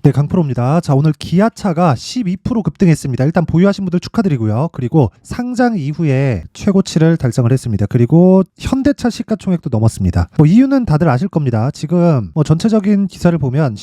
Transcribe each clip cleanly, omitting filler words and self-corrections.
네, 강프로입니다. 자, 오늘 기아차가 12% 급등했습니다. 일단 보유하신 분들 축하드리고요. 그리고 상장 이후에 최고치를 달성을 했습니다. 그리고 현대차 시가총액도 넘었습니다. 이유는 다들 아실 겁니다. 지금 전체적인 기사를 보면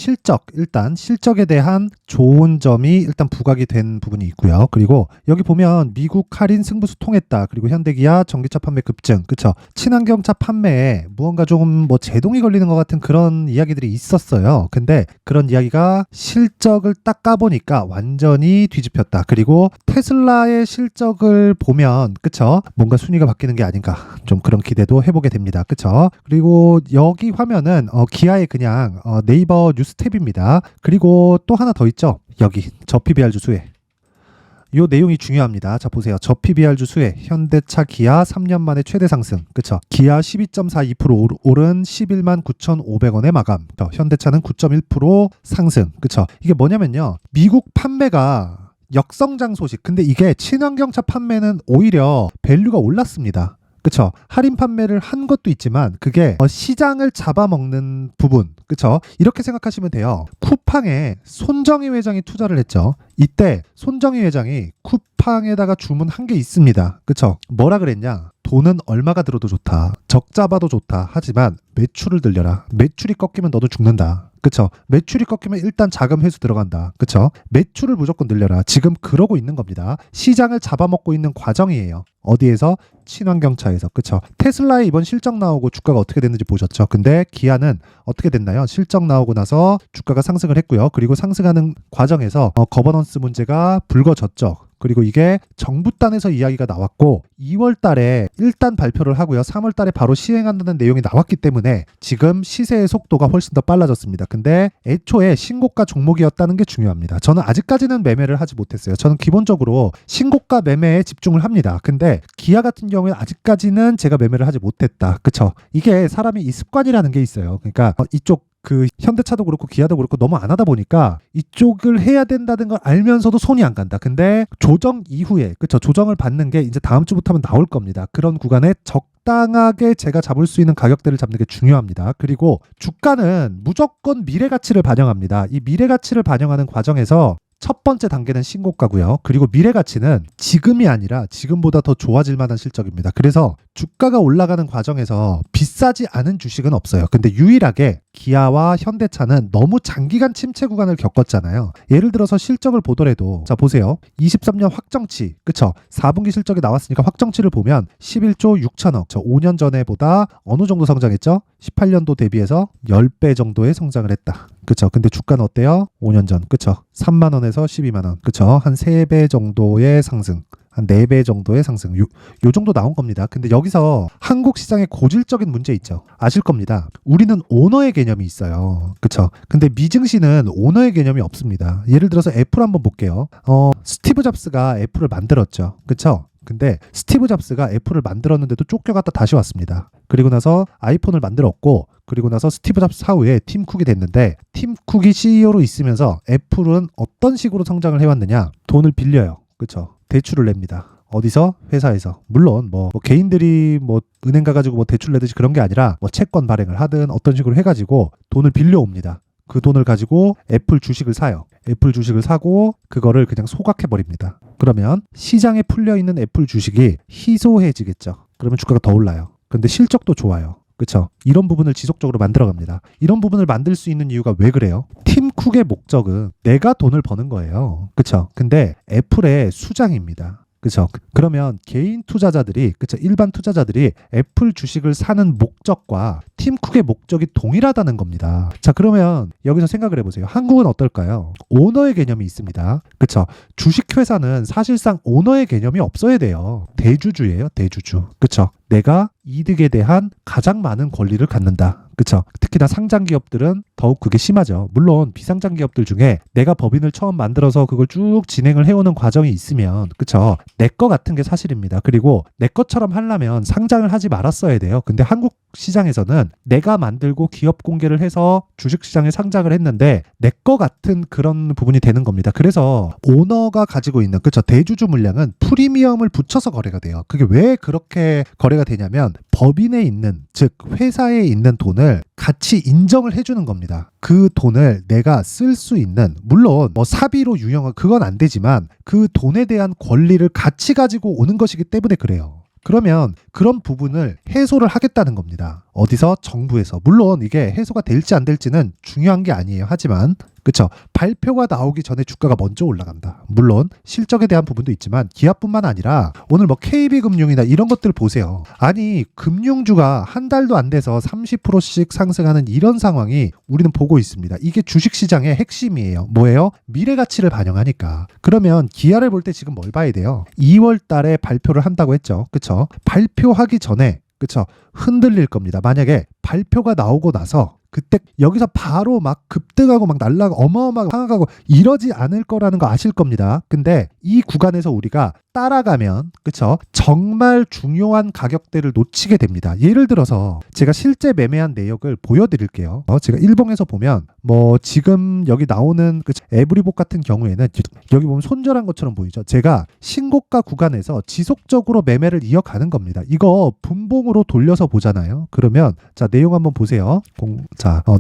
일단 실적에 대한 좋은 점이 일단 부각이 된 부분이 있고요. 그리고 여기 보면 미국 할인 승부수 통했다. 그리고 현대기아 전기차 판매 급증, 그쵸? 친환경차 판매에 무언가 조금 제동이 걸리는 것 같은 그런 이야기들이 있었어요. 근데 그런 이야기가 실적을 딱 까보니까 완전히 뒤집혔다. 그리고 테슬라의 실적을 보면 그쵸? 뭔가 순위가 바뀌는 게 아닌가, 좀 그런 기대도 해보게 됩니다. 그쵸? 그리고 여기 화면은 기아의 그냥 네이버 뉴스 탭입니다. 그리고 또 하나 더 있죠. 여기 저 PBR주 수혜, 이 내용이 중요합니다. 자, 보세요. 저 PBR주 수혜, 현대차 기아 3년 만에 최대 상승. 그쵸? 기아 12.42% 오른 11만 9,500원의 마감. 현대차는 9.1% 상승. 그쵸? 이게 뭐냐면요, 미국 판매가 역성장 소식. 근데 이게 친환경차 판매는 오히려 밸류가 올랐습니다. 그쵸? 할인 판매를 한 것도 있지만 그게 시장을 잡아먹는 부분, 그쵸? 이렇게 생각하시면 돼요. 쿠팡에 손정희 회장이 투자를 했죠. 이때 손정희 회장이 쿠팡에다가 주문한 게 있습니다. 그쵸? 뭐라 그랬냐? 돈은 얼마가 들어도 좋다, 적자 봐도 좋다, 하지만 매출을 늘려라. 매출이 꺾이면 너도 죽는다. 그쵸? 매출이 꺾이면 일단 자금 회수 들어간다. 그쵸? 매출을 무조건 늘려라. 지금 그러고 있는 겁니다. 시장을 잡아먹고 있는 과정이에요. 어디에서? 친환경차에서. 그쵸? 테슬라의 이번 실적 나오고 주가가 어떻게 됐는지 보셨죠? 근데 기아는 어떻게 됐나요? 실적 나오고 나서 주가가 상승을 했고요. 그리고 상승하는 과정에서 거버넌스 문제가 불거졌죠. 그리고 이게 정부 단에서 이야기가 나왔고 2월 달에 일단 발표를 하고요. 3월 달에 바로 시행한다는 내용이 나왔기 때문에 지금 시세의 속도가 훨씬 더 빨라졌습니다. 근데 애초에 신고가 종목이었다는 게 중요합니다. 저는 아직까지는 매매를 하지 못했어요. 저는 기본적으로 신고가 매매에 집중을 합니다. 근데 기아 같은 경우에 아직까지는 제가 매매를 하지 못했다. 그쵸? 이게 사람이 이 습관이라는 게 있어요. 그러니까 이쪽 현대차도 그렇고 기아도 그렇고 너무 안 하다 보니까 이쪽을 해야 된다는 걸 알면서도 손이 안 간다. 근데 조정 이후에, 그쵸? 조정을 받는 게 이제 다음 주부터 하면 나올 겁니다. 그런 구간에 적당하게 제가 잡을 수 있는 가격대를 잡는 게 중요합니다. 그리고 주가는 무조건 미래 가치를 반영합니다. 이 미래 가치를 반영하는 과정에서 첫 번째 단계는 신고가고요. 그리고 미래 가치는 지금이 아니라 지금보다 더 좋아질 만한 실적입니다. 그래서 주가가 올라가는 과정에서 비싸지 않은 주식은 없어요. 근데 유일하게 기아와 현대차는 너무 장기간 침체 구간을 겪었잖아요. 예를 들어서 실적을 보더라도, 자 보세요. 23년 확정치, 그쵸? 4분기 실적이 나왔으니까 확정치를 보면 11조 6천억, 저 5년 전에보다 어느 정도 성장했죠? 18년도 대비해서 10배 정도의 성장을 했다. 그쵸? 근데 주가는 어때요? 5년 전, 그쵸? 3만 원에서 12만 원, 그쵸? 한 3배 정도의 상승, 한 4배 정도의 상승, 요 정도 나온 겁니다. 근데 여기서 한국 시장의 고질적인 문제 있죠. 아실 겁니다. 우리는 오너의 개념이 있어요. 그쵸? 근데 미증시는 오너의 개념이 없습니다. 예를 들어서 애플 한번 볼게요. 스티브 잡스가 애플을 만들었죠. 그쵸? 근데 스티브 잡스가 애플을 만들었는데도 쫓겨갔다 다시 왔습니다. 그리고 나서 아이폰을 만들었고, 그리고 나서 스티브 잡스 사후에 팀 쿡이 됐는데, 팀 쿡이 CEO로 있으면서 애플은 어떤 식으로 성장을 해왔느냐? 돈을 빌려요. 그쵸? 대출을 냅니다. 어디서? 회사에서. 물론 개인들이 은행 가가지고 대출 내듯이 그런 게 아니라 채권 발행을 하든 어떤 식으로 해가지고 돈을 빌려옵니다. 그 돈을 가지고 애플 주식을 사요. 애플 주식을 사고 그거를 그냥 소각해버립니다. 그러면 시장에 풀려있는 애플 주식이 희소해지겠죠. 그러면 주가가 더 올라요. 근데 실적도 좋아요. 그쵸? 이런 부분을 지속적으로 만들어갑니다. 이런 부분을 만들 수 있는 이유가 왜 그래요? 팀 쿡의 목적은 내가 돈을 버는 거예요. 그쵸? 근데 애플의 수장입니다. 그쵸? 그러면 개인 투자자들이, 그쵸? 일반 투자자들이 애플 주식을 사는 목적과 팀 쿡의 목적이 동일하다는 겁니다. 자, 그러면 여기서 생각을 해보세요. 한국은 어떨까요? 오너의 개념이 있습니다. 그쵸? 주식회사는 사실상 오너의 개념이 없어야 돼요. 대주주예요, 대주주. 그쵸? 내가 이득에 대한 가장 많은 권리를 갖는다. 그쵸? 특히나 상장 기업들은 더욱 그게 심하죠. 물론 비상장 기업들 중에 내가 법인을 처음 만들어서 그걸 쭉 진행을 해오는 과정이 있으면, 그쵸? 내 거 같은 게 사실입니다. 그리고 내 것처럼 하려면 상장을 하지 말았어야 돼요. 근데 한국 시장에서는 내가 만들고 기업 공개를 해서 주식시장에 상장을 했는데 내 거 같은 그런 부분이 되는 겁니다. 그래서 오너가 가지고 있는, 그쵸? 대주주 물량은 프리미엄을 붙여서 거래가 돼요. 그게 왜 그렇게 거래가 거래가 되냐면 법인에 있는, 즉 회사에 있는 돈을 같이 인정을 해주는 겁니다. 그 돈을 내가 쓸 수 있는, 물론 뭐 사비로 유용한 그건 안 되지만 그 돈에 대한 권리를 같이 가지고 오는 것이기 때문에 그래요. 그러면 그런 부분을 해소를 하겠다는 겁니다. 어디서? 정부에서. 물론 이게 해소가 될지 안 될지는 중요한 게 아니에요. 하지만 그쵸? 발표가 나오기 전에 주가가 먼저 올라간다. 물론 실적에 대한 부분도 있지만 기아뿐만 아니라 오늘 뭐 KB금융이나 이런 것들 보세요. 아니 금융주가 한 달도 안 돼서 30%씩 상승하는 이런 상황이 우리는 보고 있습니다. 이게 주식시장의 핵심이에요. 뭐예요? 미래가치를 반영하니까. 그러면 기아를 볼 때 지금 뭘 봐야 돼요? 2월 달에 발표를 한다고 했죠. 그쵸? 발표하기 전에 그쵸? 흔들릴 겁니다. 만약에 발표가 나오고 나서 그때 여기서 바로 막 급등하고 막 날라가고 어마어마하게 상하고 이러지 않을 거라는 거 아실 겁니다. 근데 이 구간에서 우리가 따라가면 그쵸? 정말 중요한 가격대를 놓치게 됩니다. 예를 들어서 제가 실제 매매한 내역을 보여드릴게요. 제가 일봉에서 보면 뭐 지금 여기 나오는 그 에브리복 같은 경우에는 여기 보면 손절한 것처럼 보이죠. 제가 신고가 구간에서 지속적으로 매매를 이어가는 겁니다. 이거 분봉으로 돌려서 보잖아요. 그러면 자 내용 한번 보세요.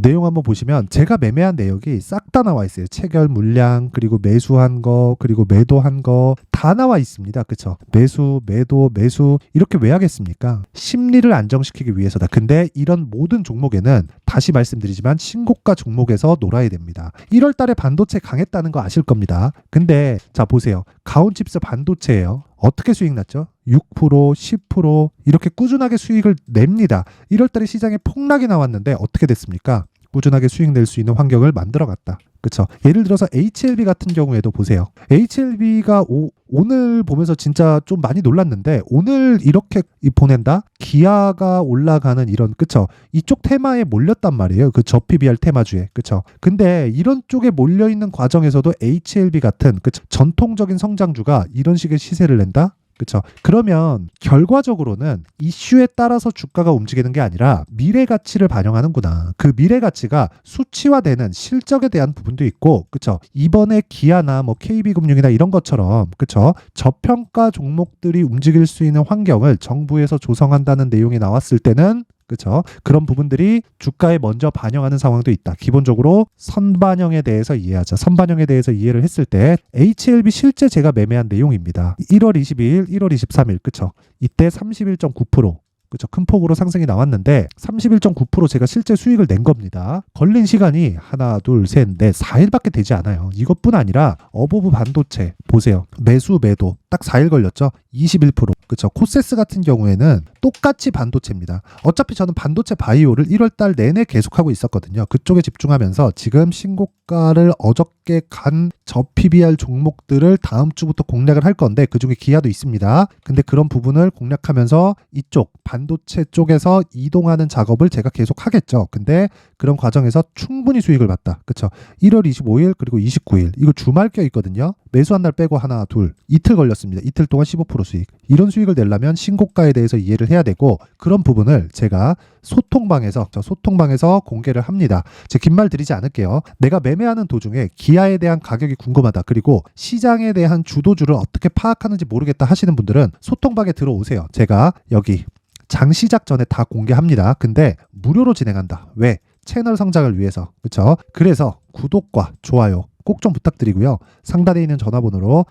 내용 한번 보시면 제가 매매한 내역이 싹 다 나와 있어요. 체결 물량, 그리고 매수한 거, 그리고 매도한 거 다 나와 있습니다. 그쵸? 매수, 매도, 매수 이렇게 왜 하겠습니까? 심리를 안정시키기 위해서다. 근데 이런 모든 종목에는 다시 말씀드리지만 신고가 종목에서 놀아야 됩니다. 1월 달에 반도체 강했다는 거 아실 겁니다. 근데 자 보세요. 가온칩스 반도체예요. 어떻게 수익 났죠? 6%, 10% 이렇게 꾸준하게 수익을 냅니다. 1월 달에 시장에 폭락이 나왔는데 어떻게 됐습니까? 꾸준하게 수익 낼 수 있는 환경을 만들어 갔다. 그쵸? 예를 들어서 HLB 같은 경우에도 보세요. HLB가 오늘 보면서 진짜 좀 많이 놀랐는데 오늘 이렇게 보낸다? 기아가 올라가는 이런 그쵸? 이쪽 테마에 몰렸단 말이에요. 그 저PBR 테마주에. 그쵸? 근데 이런 쪽에 몰려있는 과정에서도 HLB 같은 그쵸? 전통적인 성장주가 이런 식의 시세를 낸다? 그렇죠. 그러면 결과적으로는 이슈에 따라서 주가가 움직이는 게 아니라 미래 가치를 반영하는구나. 그 미래 가치가 수치화되는 실적에 대한 부분도 있고, 그렇죠. 이번에 기아나 뭐 KB금융이나 이런 것처럼, 그렇죠. 저평가 종목들이 움직일 수 있는 환경을 정부에서 조성한다는 내용이 나왔을 때는 그렇죠. 그런 부분들이 주가에 먼저 반영하는 상황도 있다. 기본적으로 선반영에 대해서 이해하자. 선반영에 대해서 이해를 했을 때 HLB 실제 제가 매매한 내용입니다. 1월 22일, 1월 23일. 그렇죠. 이때 31.9%. 그렇죠. 큰 폭으로 상승이 나왔는데 31.9% 제가 실제 수익을 낸 겁니다. 걸린 시간이 하나, 둘, 셋, 넷, 4일밖에 되지 않아요. 이것뿐 아니라 어보브 반도체 보세요. 매수, 매도 딱 4일 걸렸죠. 21%. 그렇죠. 코세스 같은 경우에는 똑같이 반도체입니다. 어차피 저는 반도체 바이오를 1월 달 내내 계속하고 있었거든요. 그쪽에 집중하면서 지금 신고가를 어저께 간 저PBR 종목들을 다음 주부터 공략을 할 건데 그중에 기아도 있습니다. 근데 그런 부분을 공략하면서 이쪽 반도체 쪽에서 이동하는 작업을 제가 계속 하겠죠. 근데 그런 과정에서 충분히 수익을 봤다. 그렇죠. 1월 25일 그리고 29일 이거 주말 껴 있거든요. 매수한 날 빼고 하나, 둘, 이틀 걸렸습니다. 이틀 동안 15% 수익. 이런 수익을 내려면 신고가에 대해서 이해를 해야 되고 그런 부분을 제가 소통방에서 공개를 합니다. 제 긴 말 드리지 않을게요. 내가 매매하는 도중에 기아에 대한 가격이 궁금하다. 그리고 시장에 대한 주도주를 어떻게 파악하는지 모르겠다 하시는 분들은 소통방에 들어오세요. 제가 여기 장 시작 전에 다 공개합니다. 근데 무료로 진행한다. 왜? 채널 성장을 위해서. 그렇죠? 그래서 구독과 좋아요 꼭 좀 부탁드리고요. 상단에 있는 전화번호로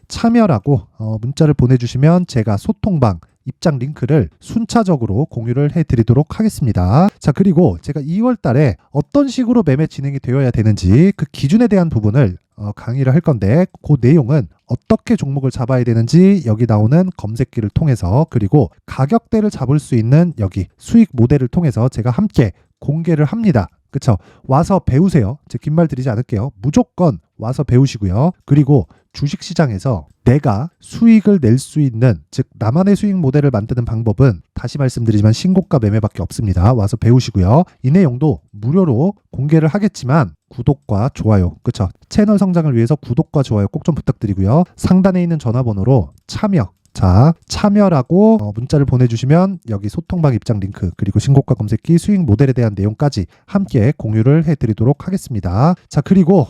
참여라고 문자를 보내주시면 제가 소통방 입장 링크를 순차적으로 공유를 해드리도록 하겠습니다. 자, 그리고 제가 2월 달에 어떤 식으로 매매 진행이 되어야 되는지 그 기준에 대한 부분을 강의를 할 건데 그 내용은 어떻게 종목을 잡아야 되는지 여기 나오는 검색기를 통해서 그리고 가격대를 잡을 수 있는 여기 수익 모델을 통해서 제가 함께 공개를 합니다. 그쵸? 와서 배우세요. 제 긴 말 드리지 않을게요. 무조건 와서 배우시고요. 그리고 주식시장에서 내가 수익을 낼 수 있는 즉 나만의 수익 모델을 만드는 방법은 다시 말씀드리지만 신고가 매매밖에 없습니다. 와서 배우시고요. 이 내용도 무료로 공개를 하겠지만 구독과 좋아요 그쵸? 채널 성장을 위해서 구독과 좋아요 꼭 좀 부탁드리고요. 상단에 있는 전화번호로 자, 참여라고 문자를 보내주시면 여기 소통방 입장 링크 그리고 신고가 검색기 수익 모델에 대한 내용까지 함께 공유를 해드리도록 하겠습니다. 자, 그리고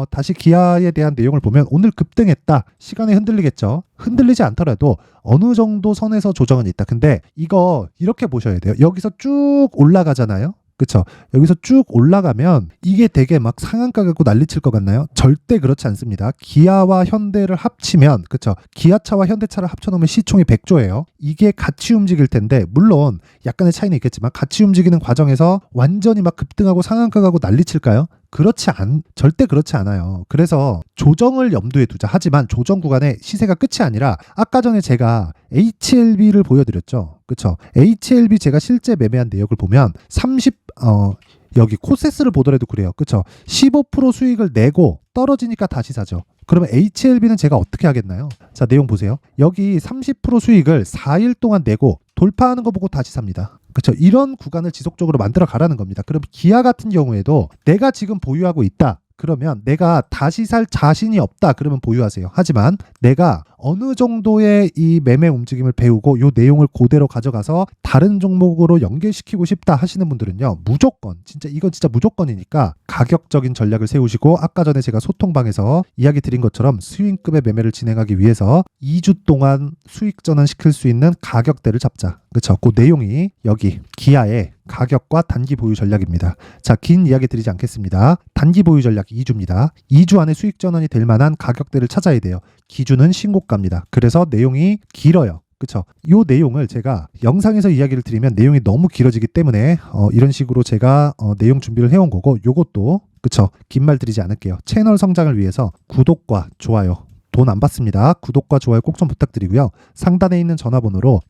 다시 기아에 대한 내용을 보면 오늘 급등했다. 시간에 흔들리겠죠. 흔들리지 않더라도 어느 정도 선에서 조정은 있다. 근데 이거 이렇게 보셔야 돼요. 여기서 쭉 올라가잖아요. 그쵸? 여기서 쭉 올라가면 이게 되게 막 상한가 갖고 난리칠 것 같나요? 절대 그렇지 않습니다. 기아와 현대를 합치면, 그쵸? 기아차와 현대차를 합쳐놓으면 시총이 100조예요. 이게 같이 움직일 텐데, 물론 약간의 차이는 있겠지만 같이 움직이는 과정에서 완전히 막 급등하고 상한가 가고 난리칠까요? 절대 그렇지 않아요. 그래서 조정을 염두에 두자. 하지만 조정 구간의 시세가 끝이 아니라 아까 전에 제가 HLB를 보여드렸죠. 그쵸? HLB 제가 실제 매매한 내역을 보면 여기 코세스를 보더라도 그래요. 그쵸? 15% 수익을 내고 떨어지니까 다시 사죠. 그러면 HLB는 제가 어떻게 하겠나요? 자, 내용 보세요. 여기 30% 수익을 4일 동안 내고 돌파하는 거 보고 다시 삽니다. 그렇죠? 이런 구간을 지속적으로 만들어 가라는 겁니다. 그럼 기아 같은 경우에도 내가 지금 보유하고 있다. 그러면 내가 다시 살 자신이 없다. 그러면 보유하세요. 하지만 내가 어느 정도의 이 매매 움직임을 배우고 이 내용을 그대로 가져가서 다른 종목으로 연계시키고 싶다 하시는 분들은요. 무조건 이건 진짜 무조건이니까 가격적인 전략을 세우시고 아까 전에 제가 소통방에서 이야기 드린 것처럼 스윙급의 매매를 진행하기 위해서 2주 동안 수익 전환시킬 수 있는 가격대를 잡자. 그렇죠? 그 내용이 여기 기아의 가격과 단기 보유 전략입니다. 자, 긴 이야기 드리지 않겠습니다. 단기 보유 전략 2주입니다. 2주 안에 수익 전환이 될 만한 가격대를 찾아야 돼요. 기준은 신고가입니다. 그래서 내용이 길어요. 그쵸? 이 내용을 제가 영상에서 이야기를 드리면 내용이 너무 길어지기 때문에 이런 식으로 제가 내용 준비를 해온 거고 요것도 그쵸? 긴 말 드리지 않을게요. 채널 성장을 위해서 구독과 좋아요 돈 안 받습니다. 구독과 좋아요 꼭 좀 부탁드리고요. 상단에 있는 전화번호로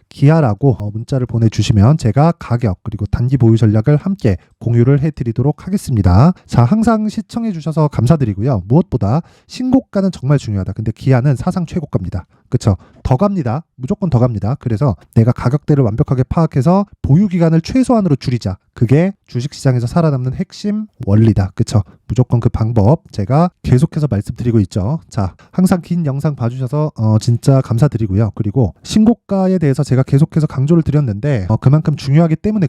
기아라고 문자를 보내주시면 제가 가격 그리고 단기 보유 전략을 함께 공유를 해드리도록 하겠습니다. 자, 항상 시청해 주셔서 감사드리고요. 무엇보다 신고가는 정말 중요하다. 근데 기아는 사상 최고가입니다. 그쵸? 더 갑니다. 무조건 더 갑니다. 그래서 내가 가격대를 완벽하게 파악해서 보유 기간을 최소한으로 줄이자. 그게 주식시장에서 살아남는 핵심 원리다. 그쵸? 무조건 그 방법 제가 계속해서 말씀드리고 있죠. 자, 항상 긴 영상 봐주셔서 진짜 감사드리고요. 그리고 신고가에 대해서 제가 계속해서 강조를 드렸는데 그만큼 중요하기 때문에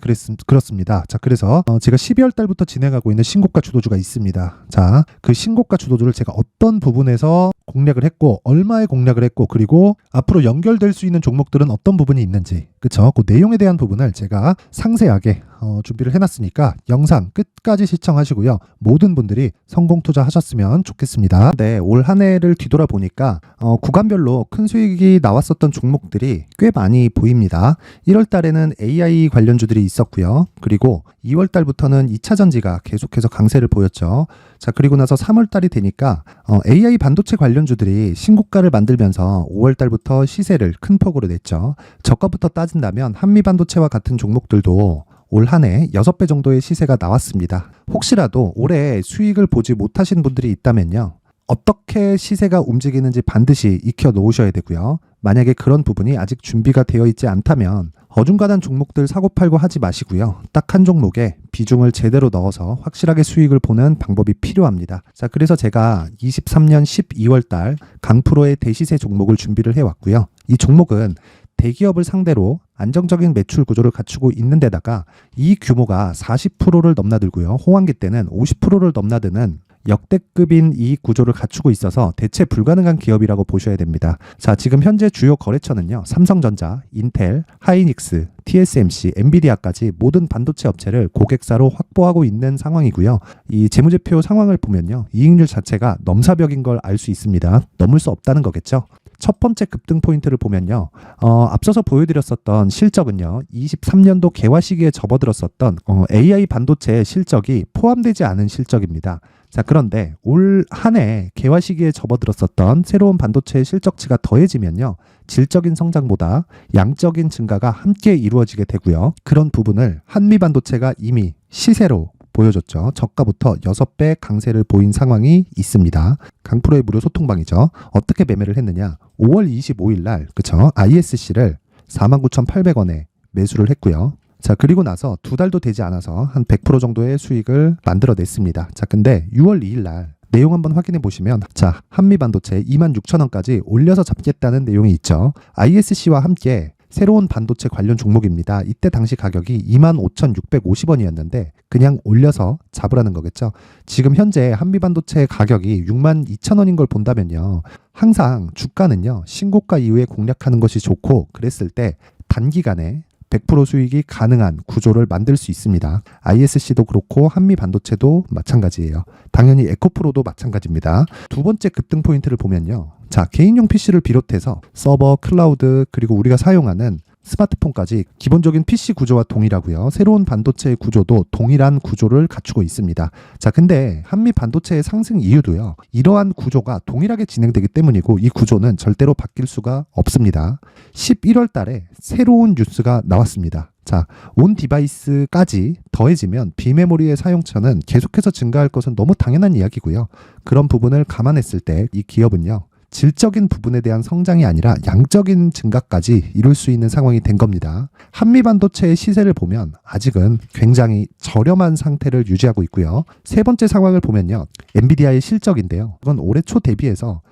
그렇습니다. 자, 그래서 제가 12월 달부터 진행하고 있는 신고가 주도주가 있습니다. 자, 그 신고가 주도주를 제가 어떤 부분에서 공략을 했고 얼마에 공략을 했고 그리고 앞으로 연결될 수 있는 종목들은 어떤 부분이 있는지 그쵸? 그 내용에 대한 부분을 제가 상세하게 준비를 해놨으니까 영상 끝까지 시청하시고요. 모든 분들이 성공 투자하셨으면 좋겠습니다. 네, 올 한 해를 뒤돌아보니까 구간별로 큰 수익이 나왔었던 종목들이 꽤 많이 보입니다. 1월 달에는 AI 관련주들이 있었고요. 그리고 2월 달부터는 2차 전지가 계속해서 강세를 보였죠. 자, 그리고 나서 3월 달이 되니까 AI 반도체 관련주들이 신고가를 만들면서 5월 달부터 시세를 큰 폭으로 냈죠. 저가부터 따진다면 한미반도체와 같은 종목들도 올 한 해 6배 정도의 시세가 나왔습니다. 혹시라도 올해 수익을 보지 못하신 분들이 있다면요. 어떻게 시세가 움직이는지 반드시 익혀 놓으셔야 되고요. 만약에 그런 부분이 아직 준비가 되어 있지 않다면 어중간한 종목들 사고팔고 하지 마시고요. 딱 한 종목에 비중을 제대로 넣어서 확실하게 수익을 보는 방법이 필요합니다. 자, 그래서 제가 23년 12월 달 강프로의 대시세 종목을 준비를 해왔고요. 이 종목은 대기업을 상대로 안정적인 매출 구조를 갖추고 있는 데다가 이 규모가 40%를 넘나들고요. 호황기 때는 50%를 넘나드는 역대급인 이 구조를 갖추고 있어서 대체 불가능한 기업이라고 보셔야 됩니다. 자, 지금 현재 주요 거래처는요. 삼성전자, 인텔, 하이닉스, TSMC, 엔비디아까지 모든 반도체 업체를 고객사로 확보하고 있는 상황이고요. 이 재무제표 상황을 보면요. 이익률 자체가 넘사벽인 걸 알 수 있습니다. 넘을 수 없다는 거겠죠. 첫 번째 급등 포인트를 보면요. 앞서서 보여드렸었던 실적은요. 23년도 개화 시기에 접어들었었던 AI 반도체 실적이 포함되지 않은 실적입니다. 자, 그런데 올 한 해 개화 시기에 접어들었었던 새로운 반도체의 실적치가 더해지면요. 질적인 성장보다 양적인 증가가 함께 이루어지게 되고요. 그런 부분을 한미반도체가 이미 시세로 보여줬죠. 저가부터 6배 강세를 보인 상황이 있습니다. 강프로의 무료 소통방이죠. 어떻게 매매를 했느냐. 5월 25일 날 그쵸? ISC를 49,800원에 매수를 했고요. 자, 그리고 나서 2달도 되지 않아서 한 100% 정도의 수익을 만들어냈습니다. 자, 근데 6월 2일 날 내용 한번 확인해 보시면 자, 한미반도체 26,000원까지 올려서 잡겠다는 내용이 있죠. ISC와 함께 새로운 반도체 관련 종목입니다. 이때 당시 가격이 25,650원이었는데 그냥 올려서 잡으라는 거겠죠. 지금 현재 한미반도체 가격이 62,000원인 걸 본다면요. 항상 주가는요. 신고가 이후에 공략하는 것이 좋고 그랬을 때 단기간에 100% 수익이 가능한 구조를 만들 수 있습니다. ISC도 그렇고 한미반도체도 마찬가지예요. 당연히 에코프로도 마찬가지입니다. 두 번째 급등 포인트를 보면요. 자, 개인용 PC를 비롯해서 서버, 클라우드, 그리고 우리가 사용하는 스마트폰까지 기본적인 PC 구조와 동일하고요. 새로운 반도체의 구조도 동일한 구조를 갖추고 있습니다. 자, 근데 한미 반도체의 상승 이유도요. 이러한 구조가 동일하게 진행되기 때문이고 이 구조는 절대로 바뀔 수가 없습니다. 11월 달에 새로운 뉴스가 나왔습니다. 자, 온 디바이스까지 더해지면 비메모리의 사용처는 계속해서 증가할 것은 너무 당연한 이야기고요. 그런 부분을 감안했을 때 이 기업은요. 질적인 부분에 대한 성장이 아니라 양적인 증가까지 이룰 수 있는 상황이 된 겁니다. 한미반도체의 시세를 보면 아직은 굉장히 저렴한 상태를 유지하고 있고요. 세 번째 상황을 보면요. 엔비디아의 실적인데요. 이건 올해 초 대비해서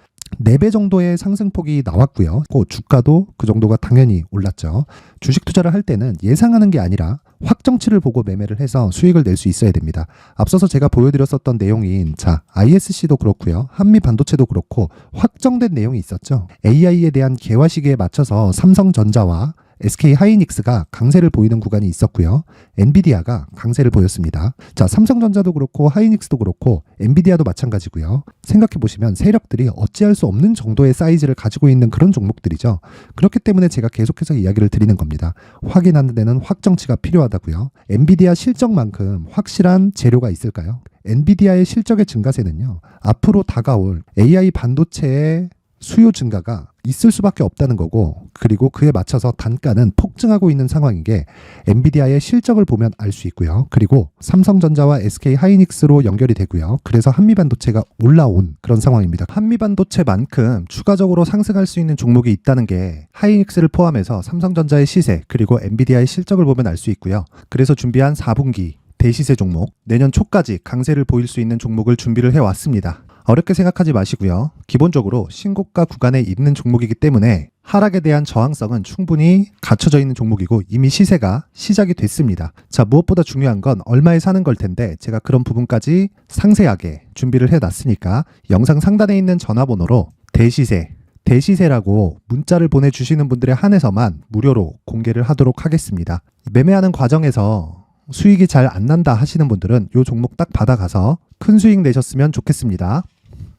4배 정도의 상승폭이 나왔고요. 주가도 그 정도가 당연히 올랐죠. 주식 투자를 할 때는 예상하는 게 아니라 확정치를 보고 매매를 해서 수익을 낼 수 있어야 됩니다. 앞서서 제가 보여드렸었던 내용인 자, ISC도 그렇고요. 한미 반도체도 그렇고 확정된 내용이 있었죠. AI에 대한 개화 시기에 맞춰서 삼성전자와 SK 하이닉스가 강세를 보이는 구간이 있었고요. 엔비디아가 강세를 보였습니다. 자, 삼성전자도 그렇고 하이닉스도 그렇고 엔비디아도 마찬가지고요. 생각해 보시면 세력들이 어찌할 수 없는 정도의 사이즈를 가지고 있는 그런 종목들이죠. 그렇기 때문에 제가 계속해서 이야기를 드리는 겁니다. 확인하는 데는 확정치가 필요하다고요. 엔비디아 실적만큼 확실한 재료가 있을까요? 엔비디아의 실적의 증가세는요. 앞으로 다가올 AI 반도체의 수요 증가가 있을 수밖에 없다는 거고 그리고 그에 맞춰서 단가는 폭증하고 있는 상황인 게 엔비디아의 실적을 보면 알 수 있고요. 그리고 삼성전자와 SK 하이닉스로 연결이 되고요. 그래서 한미반도체가 올라온 그런 상황입니다. 한미반도체만큼 추가적으로 상승할 수 있는 종목이 있다는 게 하이닉스를 포함해서 삼성전자의 시세 그리고 엔비디아의 실적을 보면 알 수 있고요. 그래서 준비한 4분기 대시세 종목, 내년 초까지 강세를 보일 수 있는 종목을 준비를 해왔습니다. 어렵게 생각하지 마시고요. 기본적으로 신고가 구간에 있는 종목이기 때문에 하락에 대한 저항성은 충분히 갖춰져 있는 종목이고 이미 시세가 시작이 됐습니다. 자, 무엇보다 중요한 건 얼마에 사는 걸 텐데 제가 그런 부분까지 상세하게 준비를 해놨으니까 영상 상단에 있는 전화번호로 대시세라고 문자를 보내주시는 분들에 한해서만 무료로 공개를 하도록 하겠습니다. 매매하는 과정에서 수익이 잘 안 난다 하시는 분들은 이 종목 딱 받아가서 큰 수익 내셨으면 좋겠습니다.